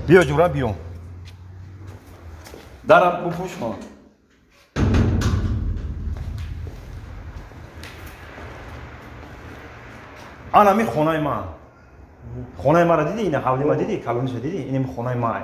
بیا جورا بیام درم بپوش ما آنا می خونه ما را دیدی؟ این حولی ما دیدی؟ کلونش دیدی؟ این خونه ما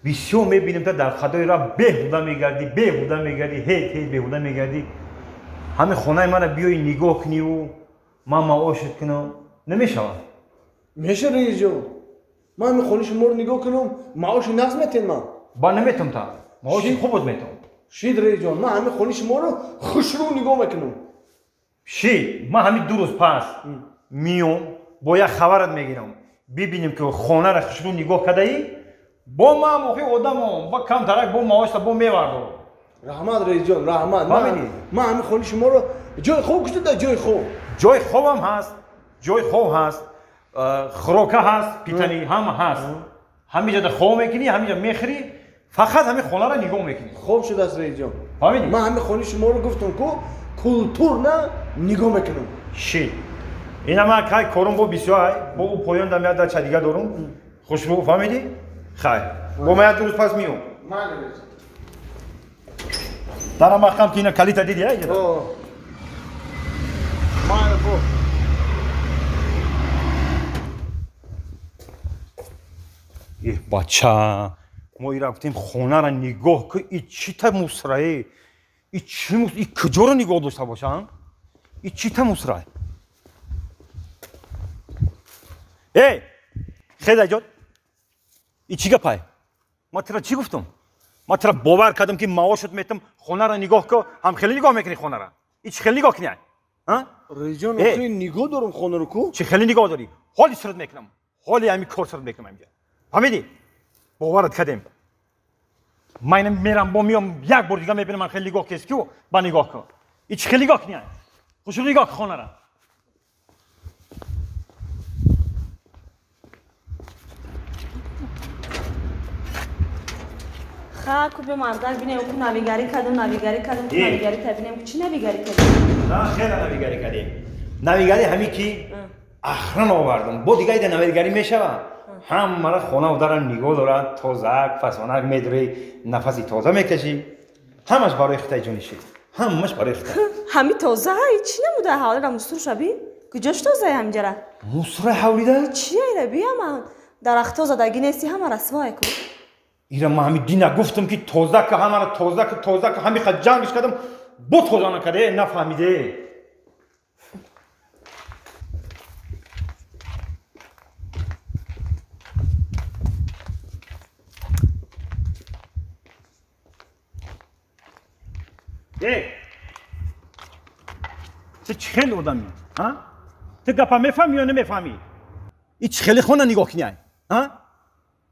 بسیار میبینیم تا در خدای را بهوده میگردی هیت بهوده میگردی همه خونه ما را بیایی نگاه کنی و من معاشت کنم نمیشود میشه رئیس جان من همین خونه شما رو نگاه کنم معاش نقص میتین من با نمیتونم تا معاش خوبت میتونم شید رئیس جان من همین خونه شما رو خوشرو نگاه میکنم شید من همین 2 روز پس میام با یک خبرت میگیرم ببینیم که خانه را خوشرو نگاه کرده ای با ما موقع آدم با کم ترک با معاش با میوردم رحمت رئیس جان رحمت من همین خونه شما رو جای خوب گشته جای خوبم هست خوراکه هست پیتنی هم هست همینجا در خواب میکنی همینجا میخری فقط همین خانه را نگاه میکنی خوب شده است رئیس جان فهمیدی من همین خانه شما رو گفتم که کلتور نه نگاه میکنم شی اینا من کای کارم با بسیار با او پایان دمیاد در چه دیگه دارم خوشبو فهمیدی خیر با من 2 روز پس میام در مقام که اینا کلیت دیدی ای ای بچه ما ای رفتیم خونه را نگاه که ای چی تا مصرعه ای چی ای کجا را نگاه داشته باشم ای چی تا مصرعه ای خیلی اجاد ای چی گپای ما ترا چی گفتم ما ترا باور کردم که معاشت میتم خونه را نگاه که هم خیلی نگاه میکنی خونه را ای چی خیلی نگاه کنی ها رئیس جان آخه نگاه دارم خانه رو کو چی خیلی نگاه داری حالی سرت میکنم حالی همین کار سرت میکنم اینجا فهمیدی باورت کردم من میرم با میام یک بار دیگه میبینم من خیلی نگاه کسی کو با نگاه کن ای چی خیلی نگاه کنی خوش نگاه خانه را خاک به مردک بینیم که نویگری کردم ببینیم چی نویگری کردیم نه خیلی نویگری کردیم نویگری همین کی اخران آوردم با دیگه ایده نویگری میشود هم مرا خونه و در نگاه دارد تازه فسانک میدری نفسی تازه میکشی همش برای خطای جونشی همش برای خطای همین تازه چی نموده حالا را مستور شبی کجاش تازه همینجا را مستور حولیده چی ایره بیام درخت تازه دگی نیستی همه رسوای کو ایره من همین دینا گفتم که تازه که همه را تازه که همین خد جمعش کردم با تازه نکرده نفهمیده چه خیلی آدمی ها تو گپا میفهمی یا نمیفهمی این خیلی خونه نگاه کنی ها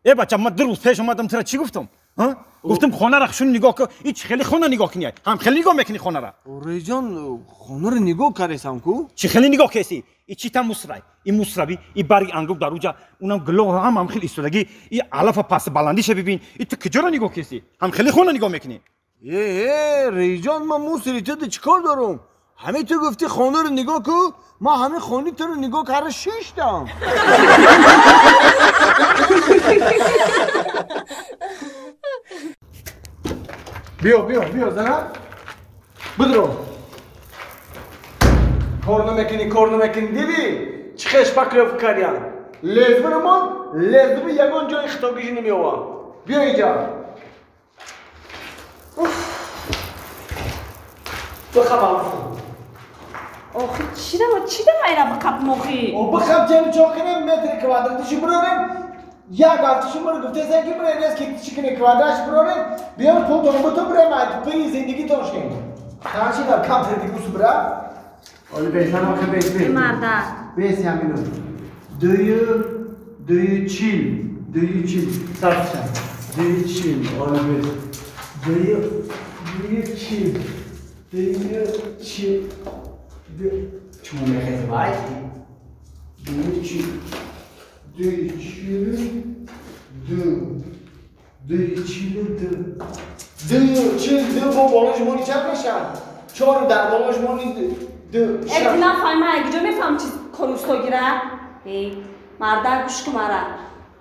ای بچه من 2 روز پیش اومدم تو را چی گفتم ها گفتم خونه را خشون نگاه کن این خیلی خونه نگاه کنی هم خیلی نگاه میکنی خونه را رئیس جان خونه رو نگاه کردم کو چی خیلی نگاه کسی این چی تا مصرعی این مصربی این برگ انگور در اوجا اونم گلو هم خیلی استودگی این علف پس بلندیش ببین این تو کجا را نگاه کسی هم خیلی خونه نگاه میکنی رئیس جان من موسری تو چیکار دارم همه تو گفتی خانه رو نگاه کو ما همه خانه تو رو نگاه کرده 6 تا بیا زنم بدرو کار نمیکنی دیدی چه خش پاکلوف کردیم لازم یگان جای خطابیش نمیوه بیا اینجا بخواب آخه چی دم اینا بخواب موخی او بخواب چه کنیم متر کوادراتش برونیم یک هفتهش رو گفته زن که برای نیست که چی کنه کوادراتش برونیم بیام پول دارم با تو برای پری زندگی توش کنیم خواهشی در کم تردی بوسو برا اولی بیشتر ما که بیش مرده بیسی همینو دوی چیل سرشن دوی چیل اولی بیس دوی چیل چون میخواید باید دوی چیل با بالاش مانی چند میشن 4 در بالاش مانی 2 اگه نفهمه اگه جا میفهم چیز کروستو گیره مرده گوش که مرا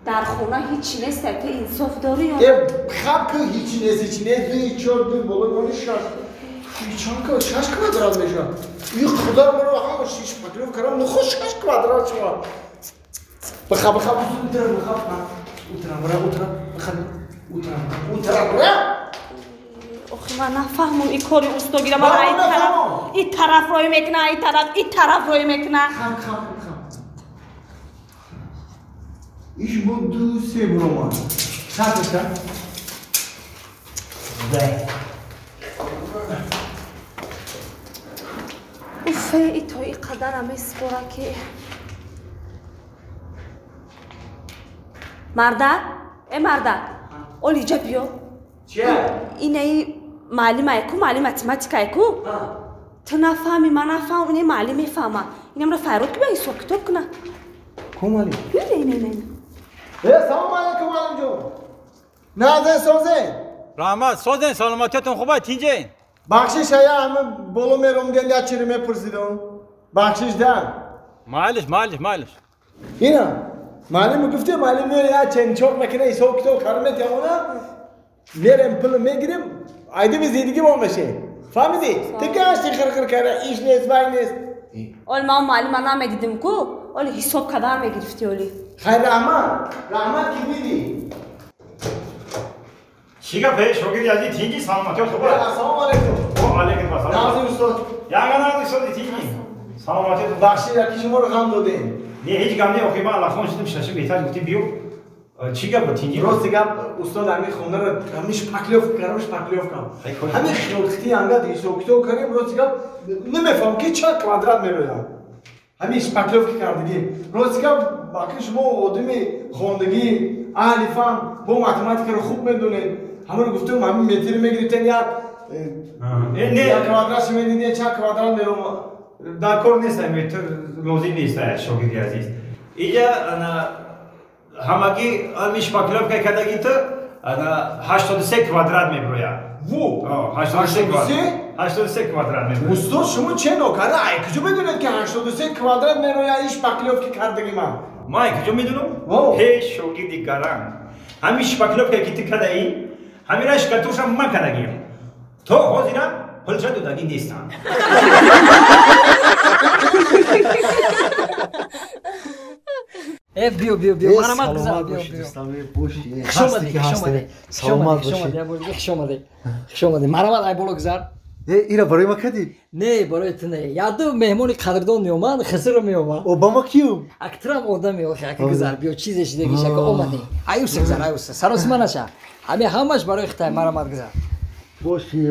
در خونه هیچی نیست که انصاف داری یا خب که هیچی نیست هیچی نیست دوی چور دوی بولو کنی شاش چون که 6 کوادرات میشه این خدا رو هم 6 پکلوف کردم نخوش 6 کوادرات شما بخواب اوترم آخه من نفهمم این کاری اوستاگیره من این طرف روی میکنه این طرف روی میکنه خم ایش بود دو سه برومان ساعتش اوفه ای تا این قدر همه سپاره که مردک اول اینجا بیا چیه؟ اینه معلم ایکو معلم متماتیک ایکو تو نفهمی من نفهم اینه معلم میفهمه اینم را فرود که به این حساب کتاب کنه کمالی نه سلام علیکم معلم جون نازن سوزن رحمت سازن سلامتیتون خوبه تینجین بخشش هیا همه بولو میروم گن یا چیری میپرسیدم بخشش دن مالش اینا معلم گفته معلم میره یا چند چوک مکنه ای سوک تو کرمت یا اونا میرم پول میگیرم ایده به زندگی با میشه فهمیدی؟ تکاش خرخر کرده ایش نیست وای نیست اول ما معلم نمیدیدم کو اول حساب کدام میگرفتی اولی خیر رحمت کی میدی؟ چیگه پیش شوگیری ازی تینجی سلامتیت خوبه السلام علیکم و علیکم السلام نازی استاد یعنی نازی تینجی سلامتیت بخشی یکی شما رو غم دادیم نه هیچ غم نه اوکی من لخون شدم شش بهتر گفتی بیو چیگه با تینجی راست دیگه استاد همین خونه رو همیش پکلیف کنم همین خیالختی انقدر ایسوکتو کردیم راست دیگه نمیفهم که چند کوادرات میرویم همیش پکلیف کردگی راست دیگه باقی شما آدمی خواندگی اهل فهم با متماتیک رو خوب میدونید همه رو گفتم همین متر میگیرید یا نه کوادرات میدید چند کوادرات میروم در کار نیست متر لازم نیست شوگیری عزیز اینجا انا همگی همیش پکلیف که کردگی تو انا 83 کوادرات میبرویا وو 83 کوادرات میبرویا استاد شما چه نوکره ای کجا بدونید که 83 کوادرات میرویا ایش پکلیف که کردگی من کجا میدونم هی شوگیری گران همیش پکلیف که کیت کرده ای همیراش کتوشم من کردگیم تو حاضرم پلچه دادگی نیستم بیو مرامت گذار بیو خشومده مرامت ای بولو گذار اینا برای ما کدی نه برای تو نه یادو مهمونی قدردان میومد خسر میومد اوباما کیو اکترام آدمی آخه که گذار بیو چیزش دیگه شک اومدی ایوس گذار ایوس سراس منشه همش برای خطای مرامت گذار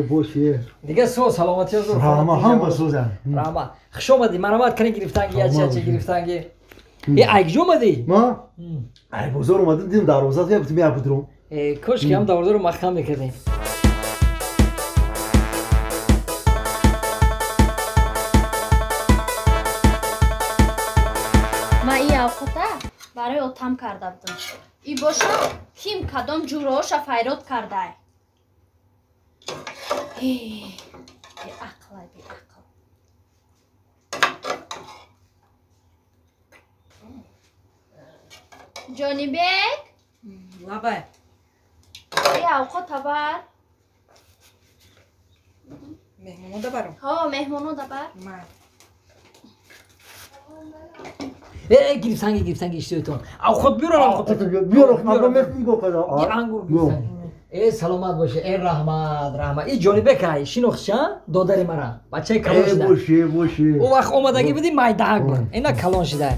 باشه دیگه سلامتی از هم سوزن رحمت خشومدی مرامت کنی گرفتنگی یا چه گرفتنگی ای کجا اومدی ما ای بازار اومدیم دیدم دروازه تو بیا بودم کاش که هم دروازه رو مخم میکردیم من این اوقاته برای اتم کرده بودم ای باشه کیم کدام جوراش فیراد کرده ای عقل جانی بیگ لبه ای اوقات بر مهمونو دبرم ها مهمونو دبر گرفتنگی اشتیتون او خود بیارم انگور گرفتنگی سلامت باشه ای رحمت ای جانی بکای شنوخشا دادری مرا بچه کلان شده باشه او وقت اومدگی بدی مایدهک بود اینا کلان شده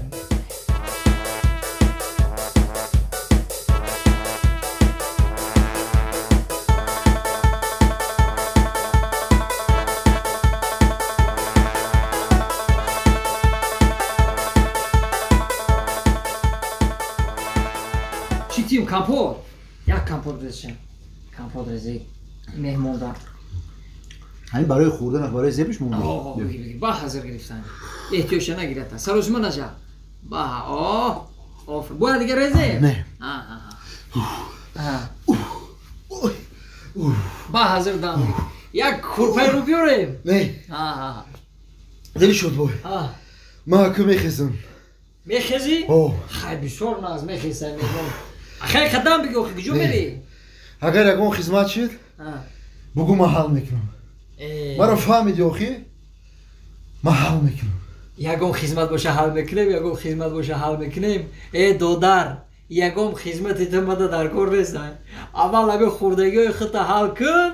چی کامپوت یک کامپوت ریزشم کامپوت ریزی مهمون دار همین برای خوردن برای زیبش مونده با حاضر گرفتن احتیاج نگیرد سروشما نجا با آفر باید دیگه ریزه نه با حاضر دام یک کورپای رو بیاریم نه دلی شد بای ما که میخیزم میخیزی؟ خیلی بسیار ناز میخیزم میگم خیلی خدام بگو کجا میری؟ اگر اگه خدمت شد بگو ما حال میکنم مرا فهمیدی آخی؟ ما حال میکنم یگم خدمت باشه حال میکنیم یگم خدمت باشه حال میکنیم ای دودار یگم خدمت تو مده در کار نیست اول اگه خوردگی خودت حال کن